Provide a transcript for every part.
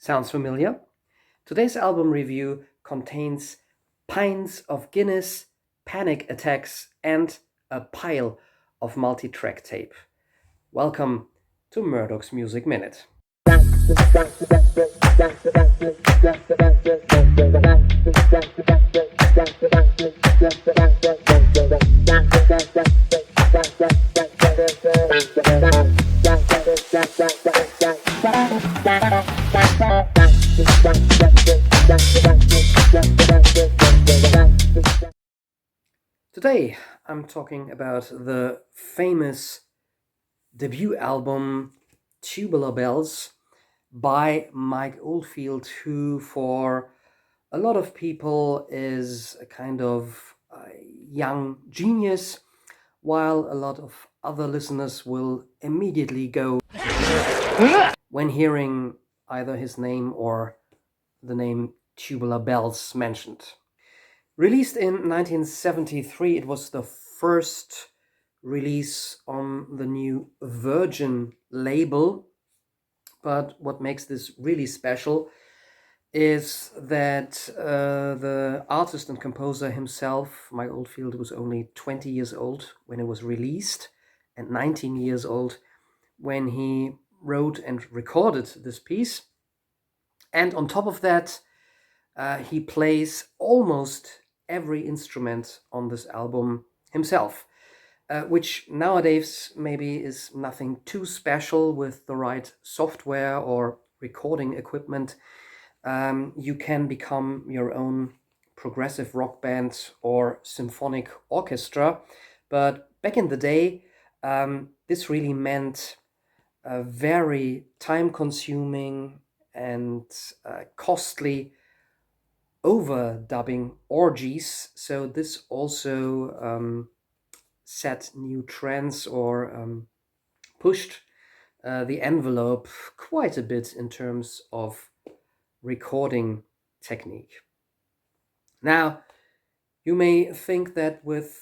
Sounds familiar? Today's album review contains pints of Guinness, panic attacks, and a pile of multi track tape. Welcome to Murdoch's Music Minute. Today I'm talking about the famous debut album Tubular Bells by Mike Oldfield, who for a lot of people is a kind of young genius, while a lot of other listeners will immediately go when hearing either his name or the name Tubular Bells mentioned. Released in 1973, it was the first release on the new Virgin label. But what makes this really special is that the artist and composer himself, Mike Oldfield, was only 20 years old when it was released and 19 years old when he wrote and recorded this piece. And on top of that, he plays almost every instrument on this album himself, which nowadays maybe is nothing too special. With the right software or recording equipment, you can become your own progressive rock band or symphonic orchestra. But back in the day, this really meant very time-consuming and costly overdubbing orgies. So this also set new trends or pushed the envelope quite a bit in terms of recording technique. Now, you may think that with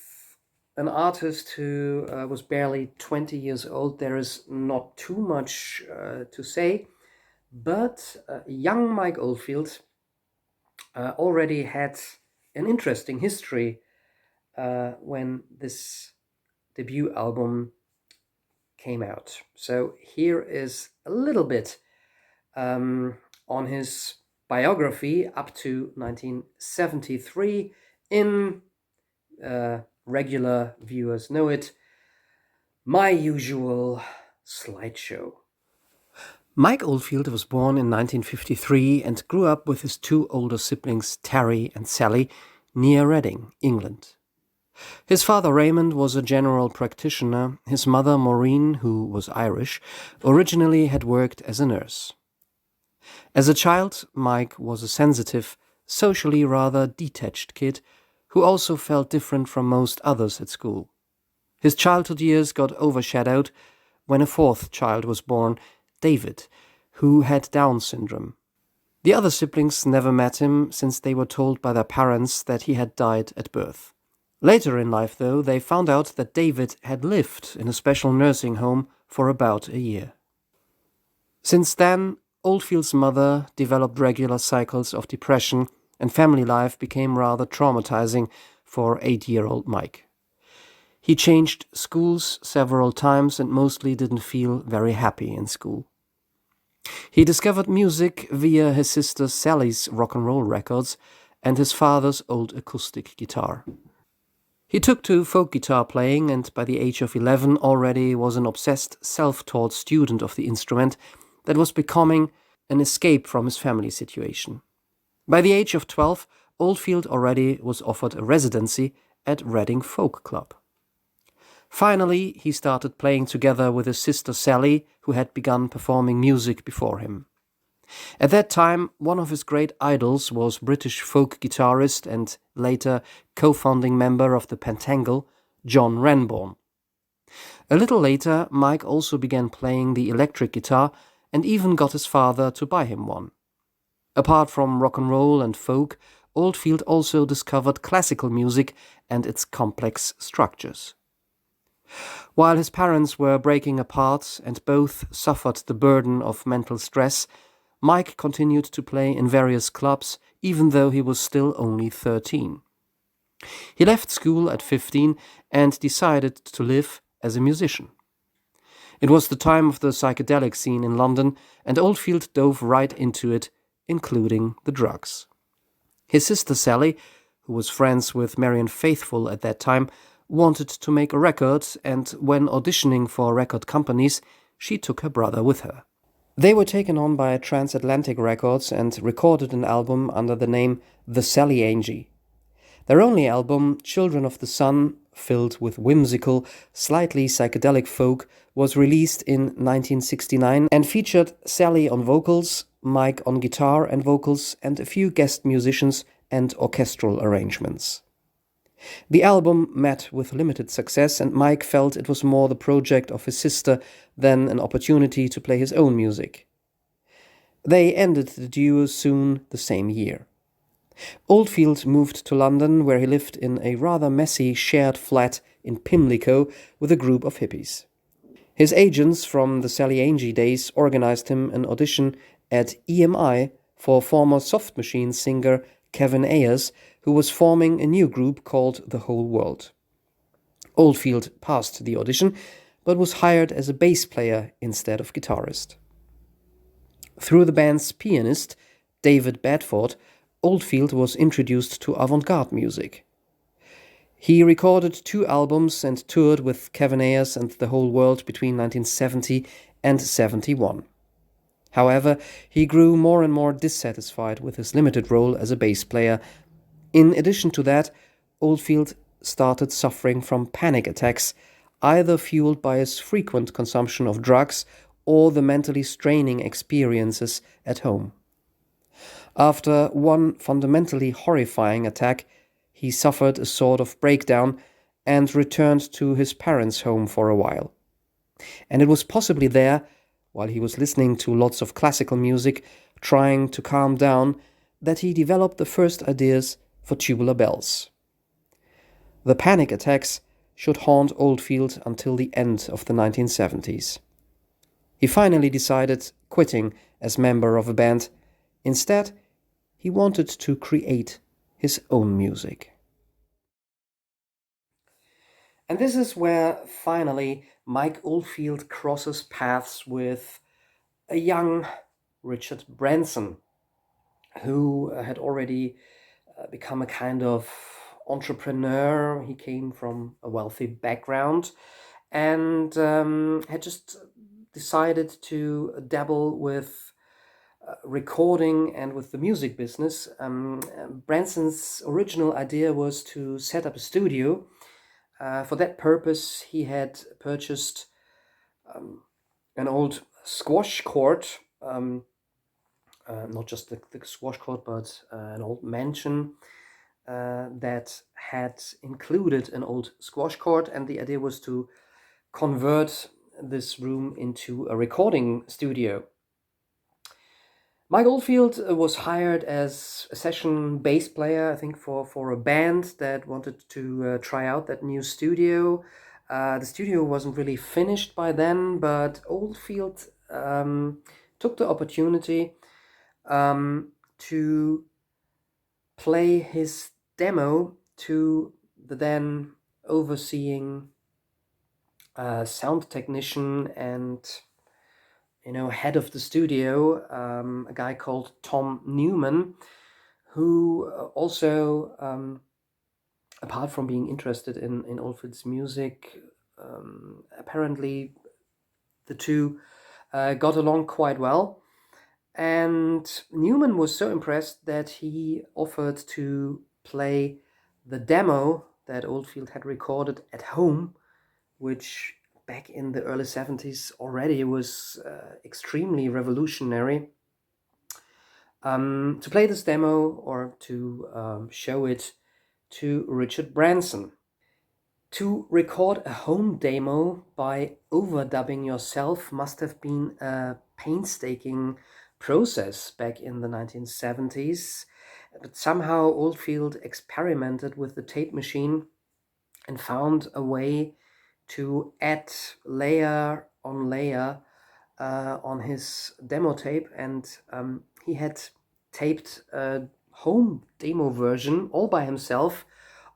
an artist who was barely 20 years old, there is not too much to say, but young Mike Oldfield already had an interesting history when this debut album came out. So here is a little bit on his biography up to 1973 in regular viewers know it, my usual slideshow. Mike Oldfield was born in 1953 and grew up with his two older siblings, Terry and Sally, near Reading, England. His father Raymond was a general practitioner. His mother Maureen, who was Irish, originally had worked as a nurse. As a child, Mike was a sensitive, socially rather detached kid who also felt different from most others at school. His childhood years got overshadowed when a fourth child was born, David, who had Down syndrome. The other siblings never met him since they were told by their parents that he had died at birth. Later in life, though, they found out that David had lived in a special nursing home for about a year. Since then, Oldfield's mother developed regular cycles of depression, and family life became rather traumatizing for 8-year-old Mike. He changed schools several times and mostly didn't feel very happy in school. He discovered music via his sister Sally's rock and roll records and his father's old acoustic guitar. He took to folk guitar playing and by the age of 11 already was an obsessed self-taught student of the instrument that was becoming an escape from his family situation. By the age of 12, Oldfield already was offered a residency at Reading Folk Club. Finally, he started playing together with his sister Sally, who had begun performing music before him. At that time, one of his great idols was British folk guitarist and later co-founding member of the Pentangle, John Renbourn. A little later, Mike also began playing the electric guitar and even got his father to buy him one. Apart from rock and roll and folk, Oldfield also discovered classical music and its complex structures. While his parents were breaking apart and both suffered the burden of mental stress, Mike continued to play in various clubs, even though he was still only 13. He left school at 15 and decided to live as a musician. It was the time of the psychedelic scene in London, and Oldfield dove right into it, including the drugs. His sister Sally, who was friends with Marianne Faithfull at that time, wanted to make a record, and when auditioning for record companies, she took her brother with her. They were taken on by Transatlantic Records and recorded an album under the name The Sally Angie. Their only album, Children of the Sun, filled with whimsical, slightly psychedelic folk, was released in 1969 and featured Sally on vocals, Mike on guitar and vocals, and a few guest musicians and orchestral arrangements. The album met with limited success, and Mike felt it was more the project of his sister than an opportunity to play his own music. They ended the duo soon the same year. Oldfield moved to London, where he lived in a rather messy shared flat in Pimlico with a group of hippies. His agents from the Sally Angie days organized him an audition at EMI for former Soft Machine singer Kevin Ayers, who was forming a new group called The Whole World. Oldfield passed the audition, but was hired as a bass player instead of guitarist. Through the band's pianist, David Bedford, Oldfield was introduced to avant-garde music. He recorded 2 albums and toured with Kevin Ayers and The Whole World between 1970 and 71. However, he grew more and more dissatisfied with his limited role as a bass player. In addition to that, Oldfield started suffering from panic attacks, either fueled by his frequent consumption of drugs or the mentally straining experiences at home. After one fundamentally horrifying attack, he suffered a sort of breakdown and returned to his parents' home for a while. And it was possibly there, while he was listening to lots of classical music, trying to calm down, that he developed the first ideas for Tubular Bells. The panic attacks should haunt Oldfield until the end of the 1970s. He finally decided quitting as member of a band. Instead, he wanted to create his own music. And this is where finally Mike Oldfield crosses paths with a young Richard Branson, who had already become a kind of entrepreneur. He came from a wealthy background and had just decided to dabble with recording and with the music business. Branson's original idea was to set up a studio. For that purpose, he had purchased an old squash court, not just the squash court, but an old mansion that had included an old squash court, and the idea was to convert this room into a recording studio. Mike Oldfield was hired as a session bass player, I think, for a band that wanted to try out that new studio. The studio wasn't really finished by then, but Oldfield took the opportunity to play his demo to the then overseeing sound technician and head of the studio, a guy called Tom Newman, who also, apart from being interested in Oldfield's music, apparently the two got along quite well. And Newman was so impressed that he offered to play the demo that Oldfield had recorded at home, which back in the early 70s already was extremely revolutionary. To play this demo or to show it to Richard Branson. To record a home demo by overdubbing yourself must have been a painstaking process back in the 1970s, but somehow Oldfield experimented with the tape machine and found a way to add layer on layer on his demo tape, and he had taped a home demo version all by himself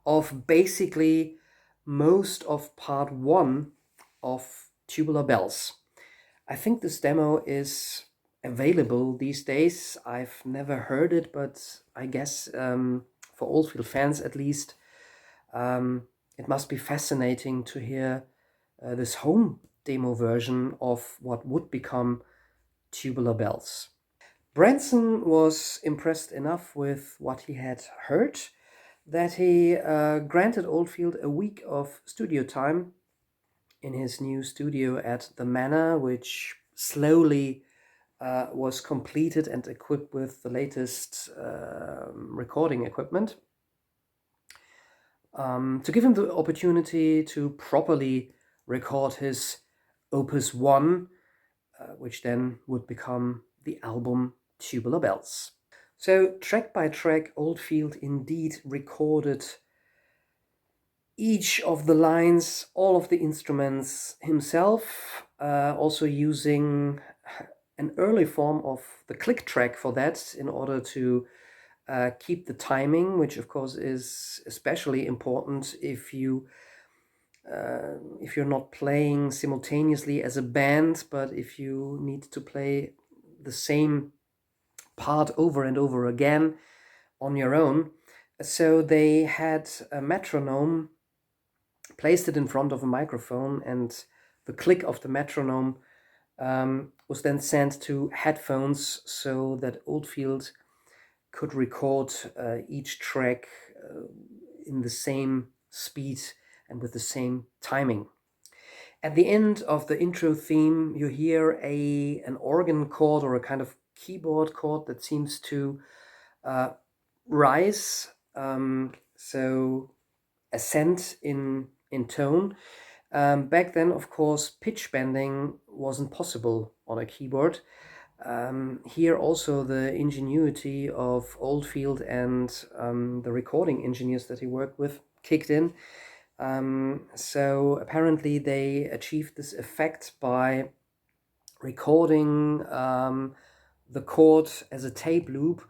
of basically most of part 1 of Tubular Bells. I think this demo is available these days. I've never heard it, but I guess for Oldfield fans at least, it must be fascinating to hear this home demo version of what would become Tubular Bells. Branson was impressed enough with what he had heard that he granted Oldfield a week of studio time in his new studio at the Manor, which slowly was completed and equipped with the latest recording equipment, to give him the opportunity to properly record his Opus 1, which then would become the album Tubular Bells. So, track by track, Oldfield indeed recorded each of the lines, all of the instruments himself, also using an early form of the click track for that in order to keep the timing, which of course is especially important if you're not playing simultaneously as a band, but if you need to play the same part over and over again on your own. So they had a metronome, placed it in front of a microphone, and the click of the metronome was then sent to headphones so that Oldfield could record each track in the same speed and with the same timing. At the end of the intro theme, you hear an organ chord or a kind of keyboard chord that seems to rise, so ascend in tone. Back then, of course, pitch bending wasn't possible on a keyboard. Here also the ingenuity of Oldfield and the recording engineers that he worked with kicked in. So apparently they achieved this effect by recording the chord as a tape loop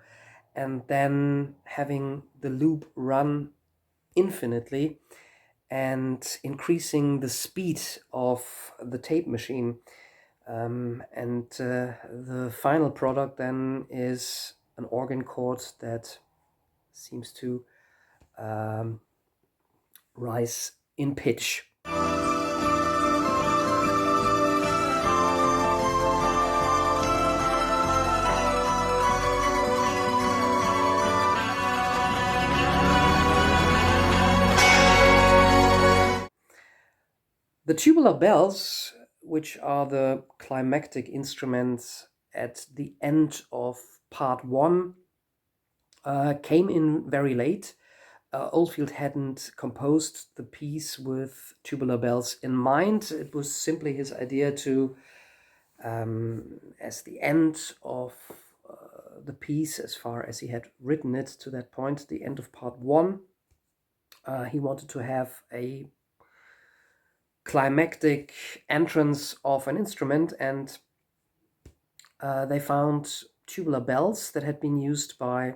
and then having the loop run infinitely and increasing the speed of the tape machine. And the final product then is an organ chord that seems to rise in pitch. The tubular bells, which are the climactic instruments at the end of part 1, came in very late. Oldfield hadn't composed the piece with tubular bells in mind. It was simply his idea to, as the end of the piece, as far as he had written it to that point, the end of part 1, he wanted to have a climactic entrance of an instrument, and they found tubular bells that had been used by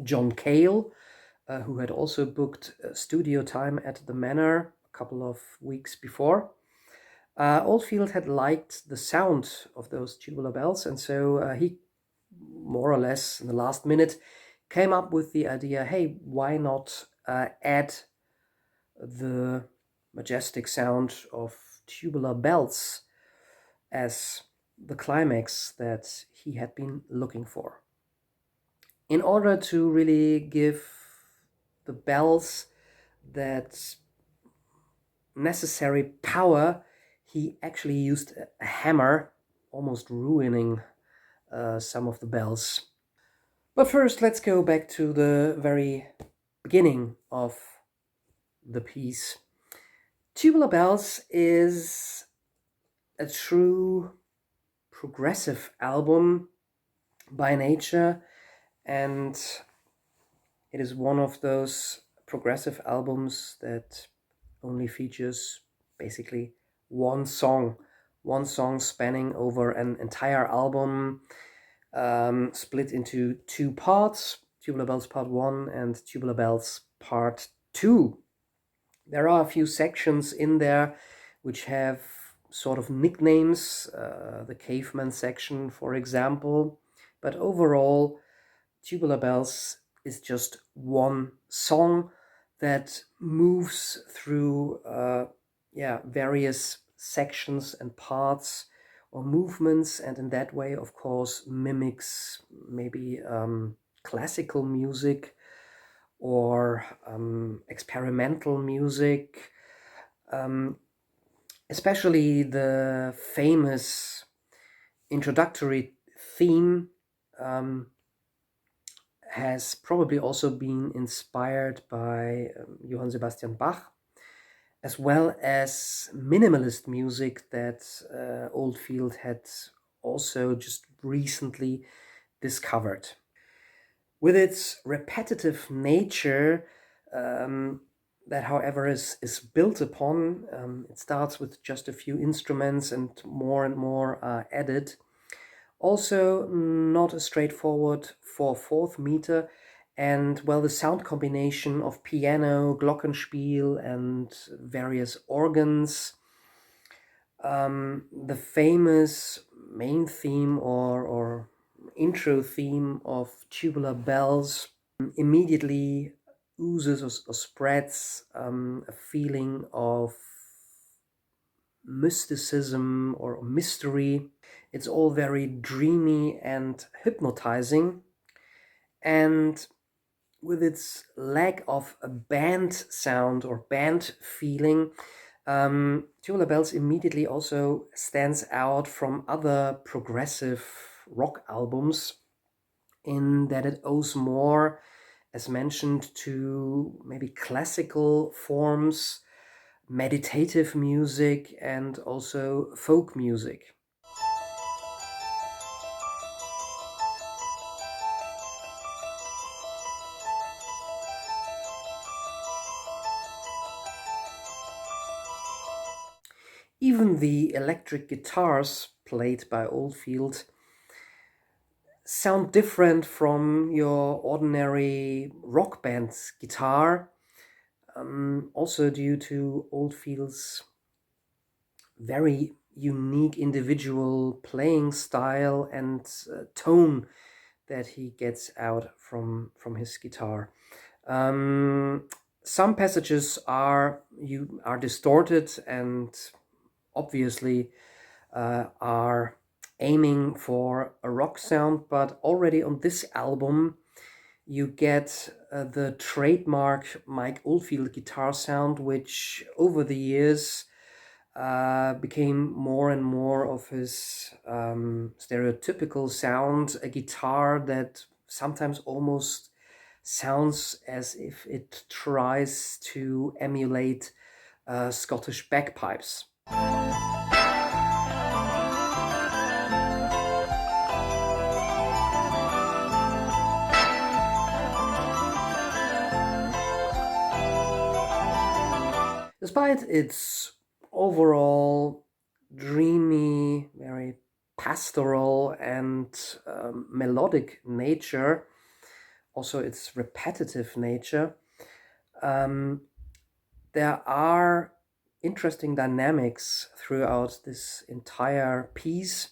John Cale, who had also booked studio time at the Manor a couple of weeks before. Oldfield had liked the sound of those tubular bells, and so he, more or less in the last minute, came up with the idea, hey, why not add the majestic sound of tubular bells as the climax that he had been looking for. In order to really give the bells that necessary power, he actually used a hammer, almost ruining some of the bells. But first, let's go back to the very beginning of the piece. Tubular Bells is a true progressive album by nature, and it is one of those progressive albums that only features basically one song one song spanning over an entire album, split into two parts, Tubular Bells Part 1 and Tubular Bells Part 2. There are a few sections in there which have sort of nicknames, the Caveman section, for example, but overall, Tubular Bells is just one song that moves through various sections and parts or movements, and in that way, of course, mimics maybe classical music or experimental music, especially the famous introductory theme has probably also been inspired by Johann Sebastian Bach, as well as minimalist music that Oldfield had also just recently discovered. With its repetitive nature, that however is built upon, it starts with just a few instruments and more are added. Also not a straightforward 4/4 meter, and well, the sound combination of piano, glockenspiel and various organs, the famous main theme or intro theme of Tubular Bells immediately oozes or spreads a feeling of mysticism or mystery. It's all very dreamy and hypnotizing, and with its lack of a band sound or band feeling, Tubular Bells immediately also stands out from other progressive rock albums in that it owes more, as mentioned, to maybe classical forms, meditative music, and also folk music. Even the electric guitars played by Oldfield sound different from your ordinary rock band's guitar, also due to Oldfield's very unique individual playing style and tone that he gets out from his guitar. Some passages are distorted and obviously are aiming for a rock sound, but already on this album you get the trademark Mike Oldfield guitar sound, which over the years became more and more of his stereotypical sound, a guitar that sometimes almost sounds as if it tries to emulate Scottish bagpipes. Despite its overall dreamy, very pastoral and melodic nature, also its repetitive nature, there are interesting dynamics throughout this entire piece,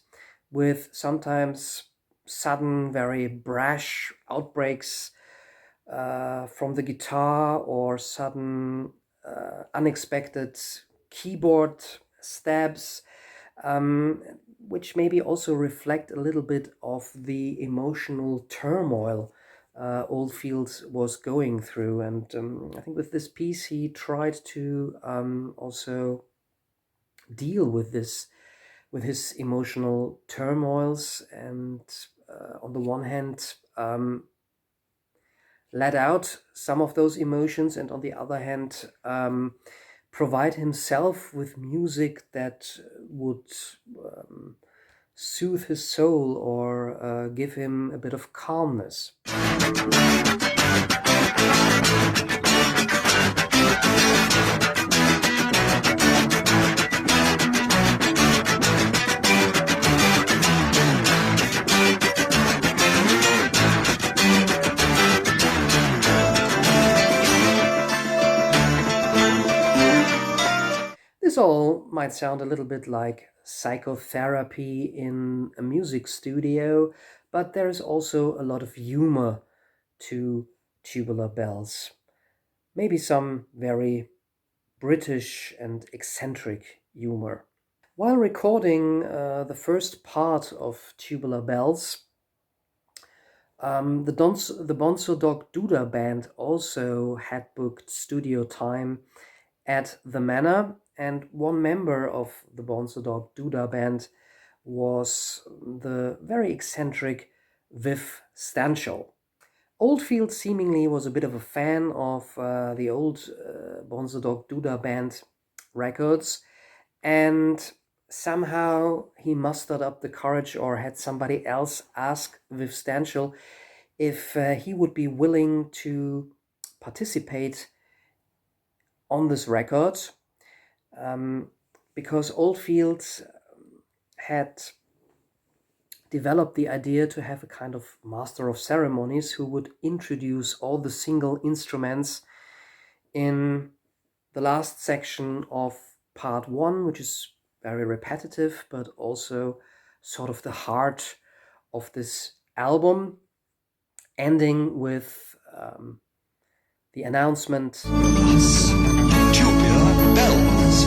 with sometimes sudden, very brash outbreaks from the guitar, or sudden unexpected keyboard stabs, which maybe also reflect a little bit of the emotional turmoil Oldfield was going through. And I think with this piece he tried to also deal with this, with his emotional turmoils, and on the one hand let out some of those emotions, and on the other hand provide himself with music that would soothe his soul or give him a bit of calmness. This all might sound a little bit like psychotherapy in a music studio, but there is also a lot of humor to Tubular Bells. Maybe some very British and eccentric humor. While recording the first part of Tubular Bells, the Bonzo Dog Duda band also had booked studio time at the Manor, and one member of the Bonzo Dog Duda band was the very eccentric Viv Stanshall. Oldfield seemingly was a bit of a fan of the old Bonzo Dog Duda band records, and somehow he mustered up the courage or had somebody else ask Viv Stanshall if he would be willing to participate on this record, because Oldfield had developed the idea to have a kind of master of ceremonies who would introduce all the single instruments in the last section of part one, which is very repetitive, but also sort of the heart of this album, ending with the announcement. Tubular Bells.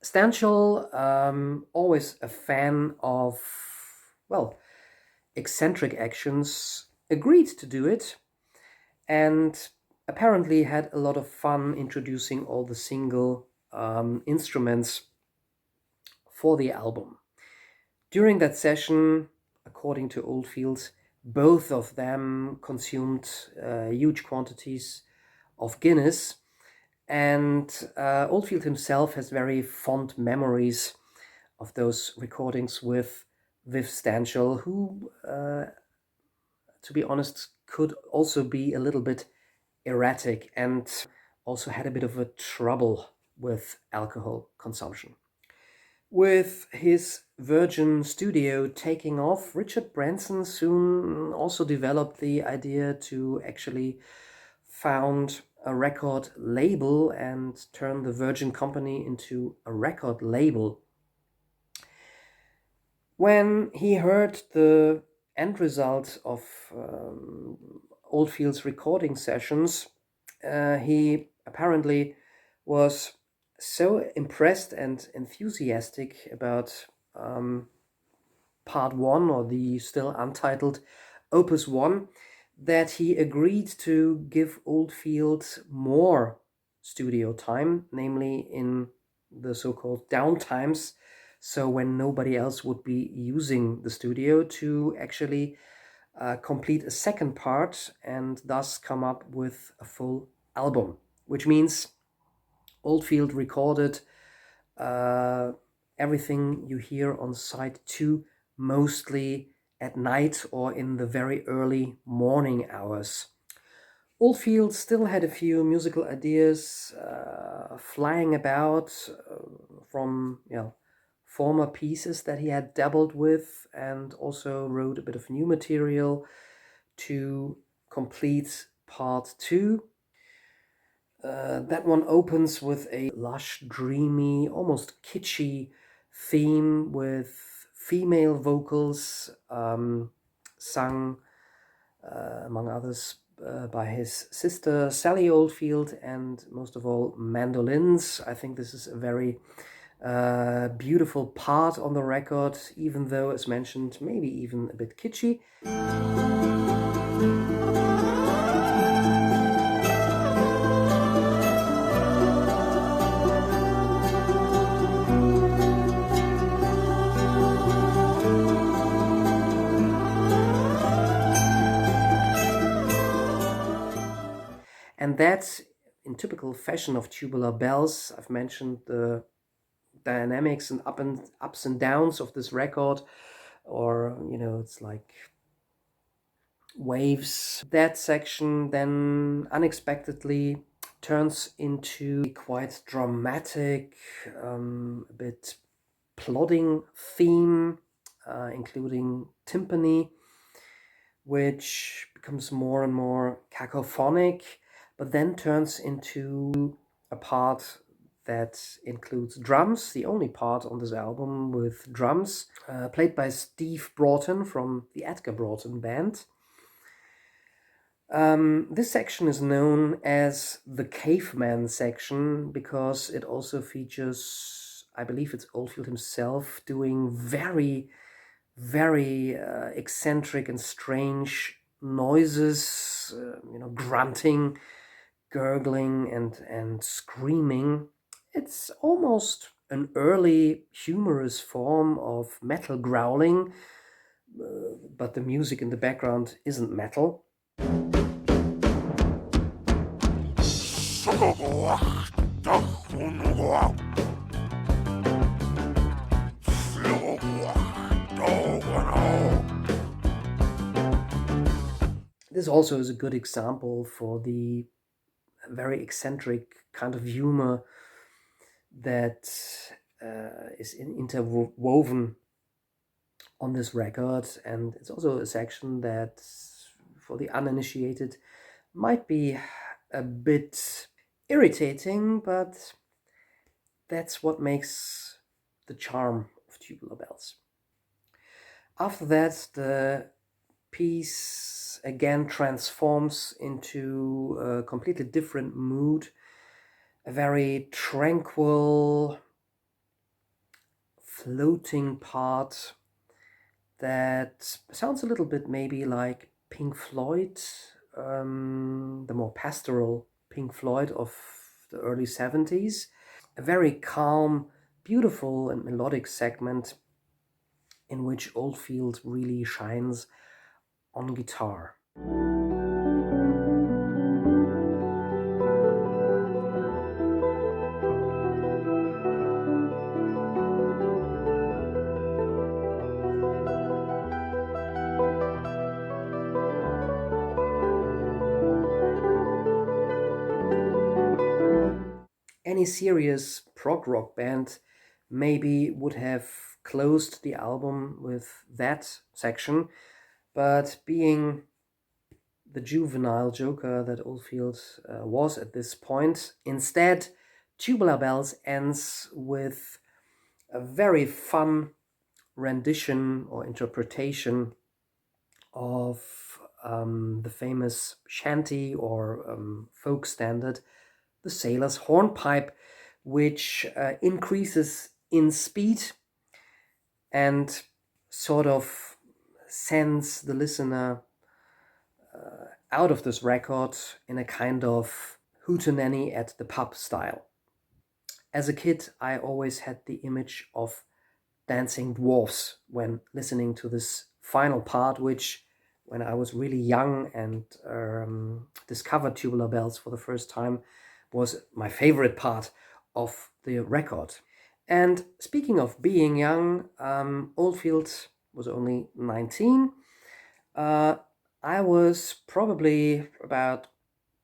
Stanshall, always a fan of, well, eccentric actions, agreed to do it, and apparently had a lot of fun introducing all the single instruments for the album. During that session, according to Oldfield, both of them consumed huge quantities of Guinness, and Oldfield himself has very fond memories of those recordings with Viv Stanshall, who, to be honest, could also be a little bit erratic and also had a bit of a trouble with alcohol consumption. With his Virgin Studio taking off, Richard Branson soon also developed the idea to actually found a record label and turn the Virgin Company into a record label. When he heard the end result of Oldfield's recording sessions, he apparently was so impressed and enthusiastic about part one, or the still untitled Opus 1, that he agreed to give Oldfield more studio time, namely in the so-called downtimes, so when nobody else would be using the studio, to actually complete a second part and thus come up with a full album, which means Oldfield recorded everything you hear on side 2 mostly at night or in the very early morning hours. Oldfield still had a few musical ideas flying about from former pieces that he had dabbled with, and also wrote a bit of new material to complete part 2. That one opens with a lush, dreamy, almost kitschy theme with female vocals sung, among others, by his sister Sally Oldfield, and most of all mandolins. I think this is a very beautiful part on the record, even though, as mentioned, maybe even a bit kitschy. And that, in typical fashion of Tubular Bells, I've mentioned the dynamics and ups and downs of this record, or it's like waves. That section then unexpectedly turns into a quite dramatic, a bit plodding theme, including timpani, which becomes more and more cacophonic, but then turns into a part that includes drums, the only part on this album with drums, played by Steve Broughton from the Edgar Broughton Band. This section is known as the Caveman section because it also features, I believe it's Oldfield himself, doing very, very eccentric and strange noises, grunting, gurgling, and screaming. It's almost an early humorous form of metal growling, but the music in the background isn't metal. This also is a good example for the very eccentric kind of humor that is interwoven on this record, and it's also a section that, for the uninitiated, might be a bit irritating, but that's what makes the charm of Tubular Bells. After that, the piece again transforms into a completely different mood, a very tranquil, floating part that sounds a little bit maybe like Pink Floyd, the more pastoral Pink Floyd of the early 70s. A very calm, beautiful and melodic segment in which Oldfield really shines on guitar. Any serious prog rock band maybe would have closed the album with that section, but being the juvenile joker that Oldfield was at this point, instead Tubular Bells ends with a very fun rendition or interpretation of the famous shanty or folk standard, the Sailor's Hornpipe, which increases in speed and sort of sends the listener out of this record in a kind of hootenanny at the pub style. As a kid, I always had the image of dancing dwarfs when listening to this final part, which, when I was really young and discovered Tubular Bells for the first time, was my favorite part of the record. And speaking of being young, Oldfield was only 19. I was probably about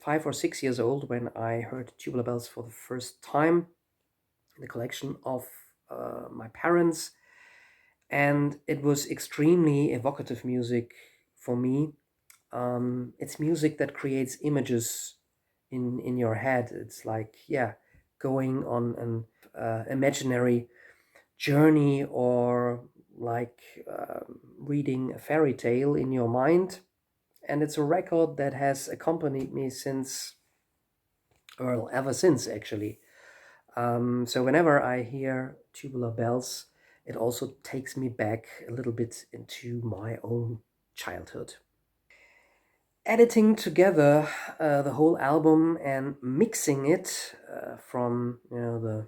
5 or 6 years old when I heard Tubular Bells for the first time in the collection of my parents, and it was extremely evocative music for me. It's music that creates images in your head. It's like, going on an imaginary journey, or like reading a fairy tale in your mind. And it's a record that has accompanied me ever since actually. So whenever I hear Tubular Bells, it also takes me back a little bit into my own childhood. Editing together the whole album and mixing it from the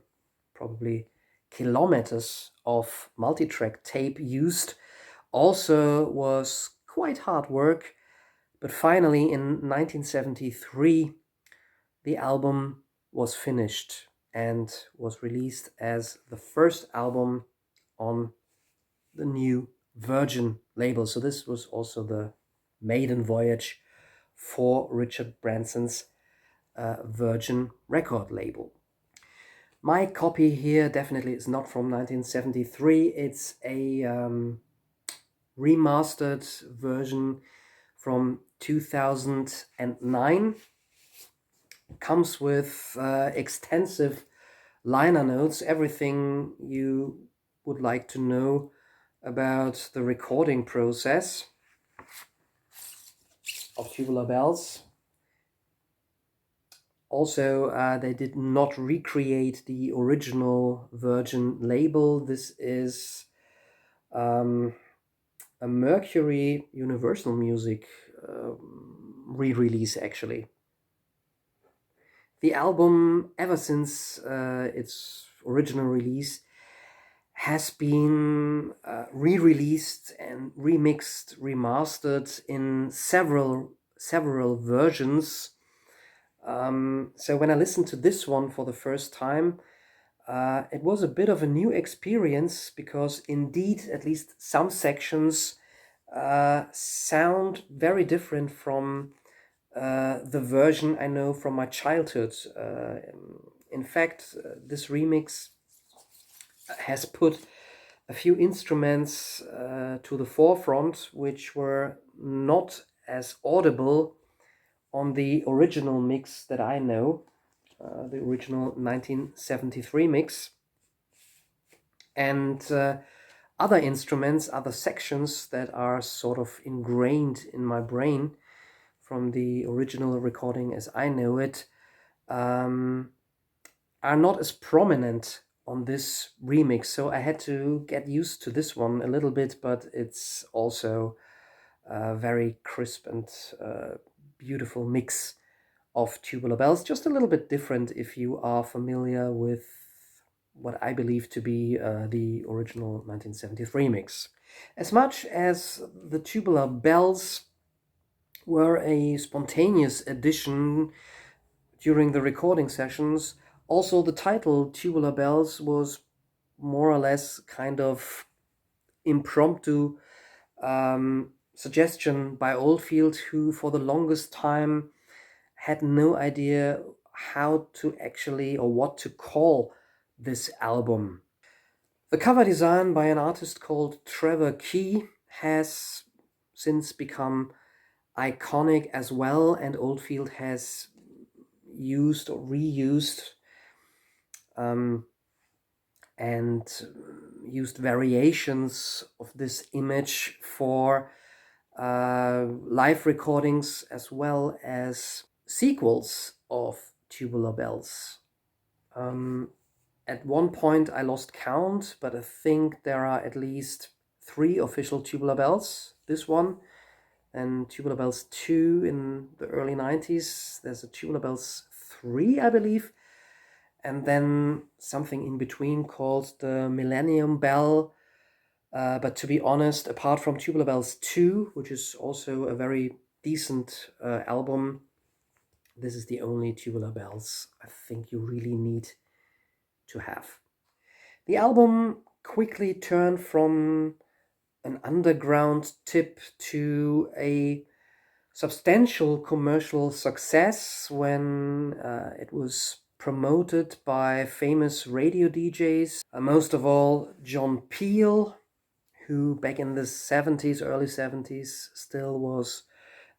probably kilometers of multi-track tape used also was quite hard work. But finally, in 1973, the album was finished and was released as the first album on the new Virgin label. So this was also the maiden voyage for Richard Branson's Virgin record label. My copy here definitely is not from 1973. It's a remastered version from 2009. Comes with extensive liner notes, everything you would like to know about the recording process of Tubular Bells. Also, they did not recreate the original Virgin label. This is a Mercury Universal Music re-release, actually. The album, ever since its original release, has been re-released and remixed, remastered in several versions. So when I listened to this one for the first time, it was a bit of a new experience, because indeed, at least some sections sound very different from the version I know from my childhood. In fact, this remix has put a few instruments to the forefront, which were not as audible on the original mix that I know, the original 1973 mix. And other instruments, other sections that are sort of ingrained in my brain from the original recording as I know it, are not as prominent on this remix. So I had to get used to this one a little bit, but it's also a very crisp and beautiful mix of Tubular Bells. Just a little bit different if you are familiar with what I believe to be the original 1973 mix. As much as the Tubular Bells were a spontaneous addition during the recording sessions, also the title Tubular Bells was more or less kind of impromptu suggestion by Oldfield, who for the longest time had no idea how to actually, or what to call this album. The cover design by an artist called Trevor Key has since become iconic as well, and Oldfield has used or reused and used variations of this image for live recordings as well as sequels of Tubular Bells. At one point I lost count, but I think there are at least 3 official Tubular Bells. This one, and Tubular Bells 2 in the early 90s. There's a Tubular Bells 3, I believe, and then something in between called the Millennium Bell. But to be honest, apart from Tubular Bells 2, which is also a very decent album, this is the only Tubular Bells I think you really need to have. The album quickly turned from an underground tip to a substantial commercial success when it was promoted by famous radio DJs, most of all John Peel, who back in the 70s, early 70s, still was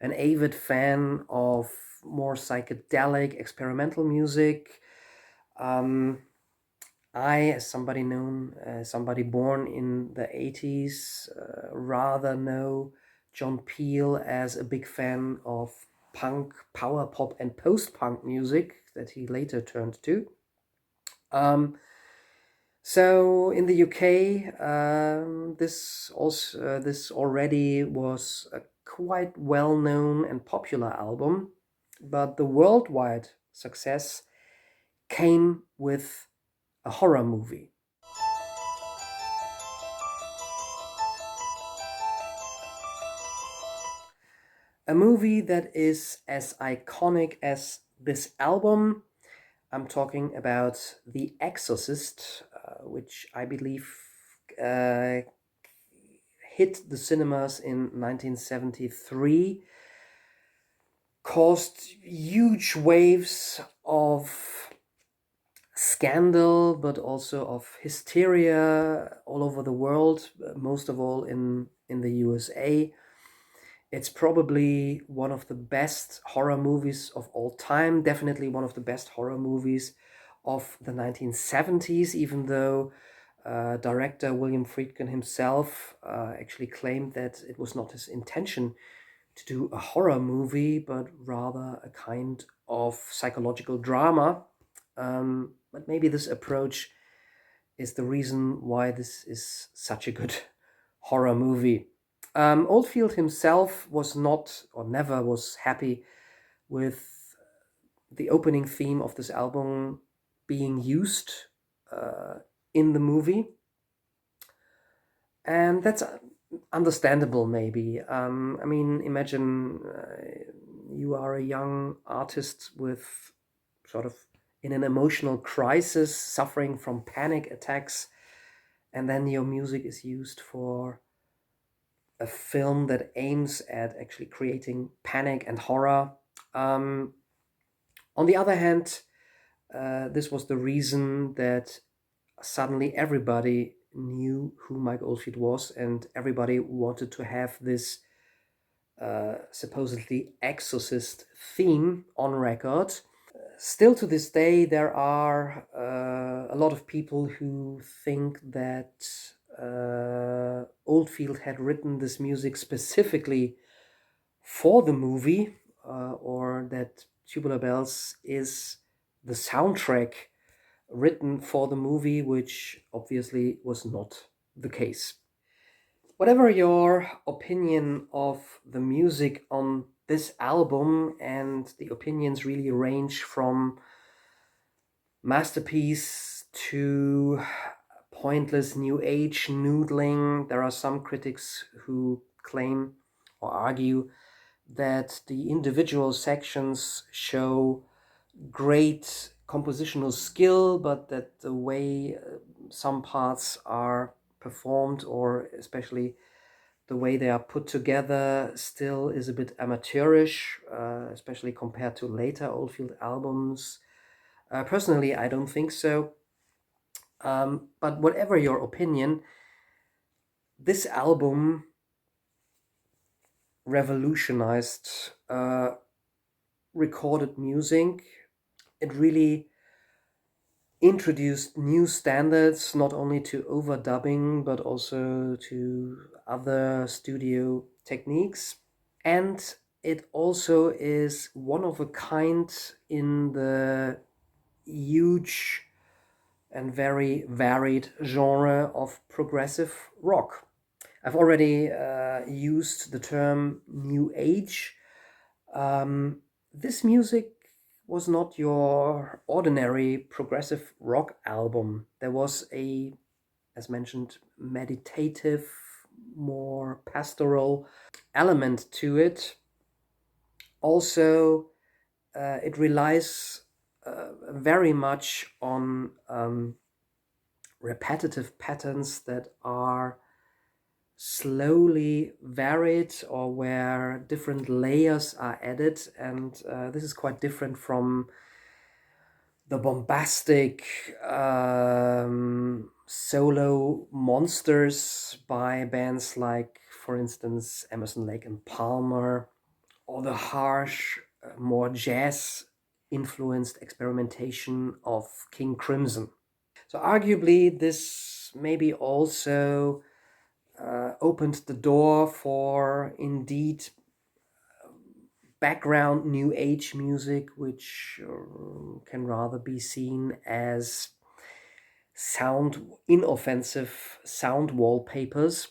an avid fan of more psychedelic experimental music. I, as somebody born in the 80s, rather know John Peel as a big fan of punk, power pop, and post-punk music that he later turned to. So in the UK, this already was a quite well-known and popular album, but the worldwide success came with a horror movie. A movie that is as iconic as this album. I'm talking about The Exorcist, which I believe hit the cinemas in 1973. caused huge waves of scandal, but also of hysteria all over the world, most of all in the USA. It's probably one of the best horror movies of all time, definitely one of the best horror movies of the 1970s, even though director William Friedkin himself actually claimed that it was not his intention to do a horror movie, but rather a kind of psychological drama. But maybe this approach is the reason why this is such a good horror movie. Oldfield himself was not or never was happy with the opening theme of this album being used uh, in the movie. And that's understandable, maybe. I mean, imagine you are a young artist with sort of in an emotional crisis, suffering from panic attacks, and then your music is used for a film that aims at actually creating panic and horror. Um, on the other hand, this was the reason that suddenly everybody knew who Mike Oldfield was, and everybody wanted to have this supposedly exorcist theme on record. Still to this day, there are a lot of people who think that Oldfield had written this music specifically for the movie, or that Tubular Bells is the soundtrack written for the movie, which obviously was not the case. Whatever your opinion of the music on this album, and the opinions really range from masterpiece to pointless new age noodling. There are some critics who claim or argue that the individual sections show great compositional skill, but that the way some parts are performed, or especially the way they are put together, still is a bit amateurish, especially compared to later Oldfield albums. Personally, I don't think so. But whatever your opinion, this album revolutionized recorded music. It really introduced new standards, not only to overdubbing, but also to other studio techniques. And it also is one of a kind in the huge and very varied genre of progressive rock. I've already used the term new age. This music was not your ordinary progressive rock album. There was a, as mentioned, meditative, more pastoral element to it. Also, it relies very much on repetitive patterns that are slowly varied, or where different layers are added. And this is quite different from the bombastic solo monsters by bands like, for instance, Emerson, Lake and Palmer, or the harsh, more jazz influenced experimentation of King Crimson. So arguably this maybe also opened the door for indeed background new age music, which can rather be seen as inoffensive sound wallpapers.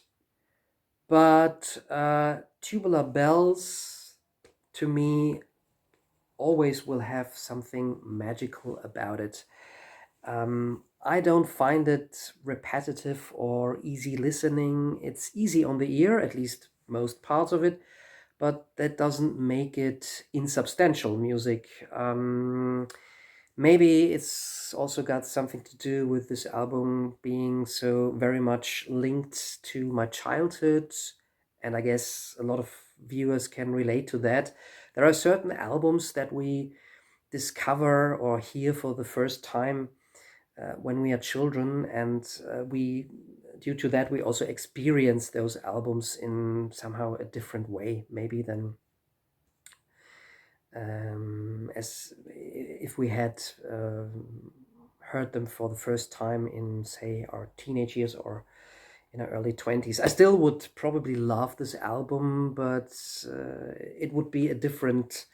But Tubular Bells, to me, always will have something magical about it. I don't find it repetitive or easy listening. It's easy on the ear, at least most parts of it, but that doesn't make it insubstantial music. Maybe it's also got something to do with this album being so very much linked to my childhood, and I guess a lot of viewers can relate to that. There are certain albums that we discover or hear for the first time when we are children, and due to that, we also experience those albums in somehow a different way, maybe than as if we had heard them for the first time in, say, our teenage years or in our early 20s. I still would probably love this album, but it would be a different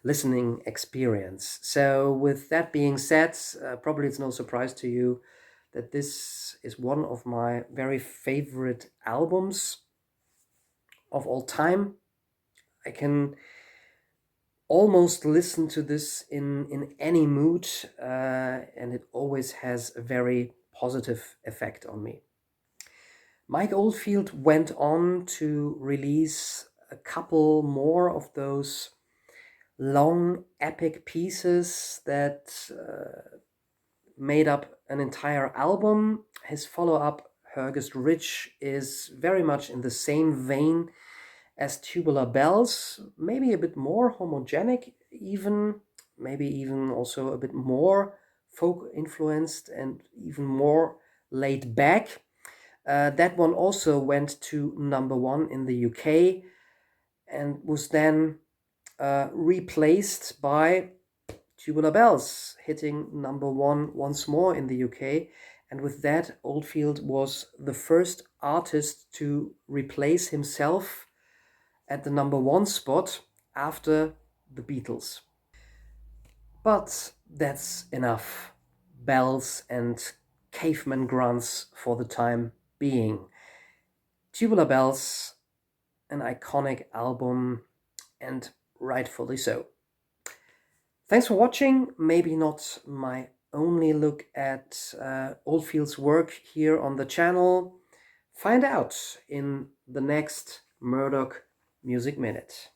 listening experience. So with that being said, probably it's no surprise to you that this is one of my very favorite albums of all time. I can almost listen to this in any mood, and it always has a very positive effect on me. Mike Oldfield went on to release a couple more of those long epic pieces that made up an entire album. His follow-up, Hergest Ridge, is very much in the same vein as Tubular Bells, maybe a bit more homogenic, even maybe even also a bit more folk influenced and even more laid back. That one also went to #1 in the UK and was then replaced by Tubular Bells, hitting #1 once more in the UK. And with that, Oldfield was the first artist to replace himself at the #1 spot after the Beatles. But that's enough bells and caveman grunts for the time being. Tubular Bells, an iconic album, and rightfully so. Thanks for watching. Maybe not my only look at Oldfield's work here on the channel. Find out in the next Murdoch Music Minute.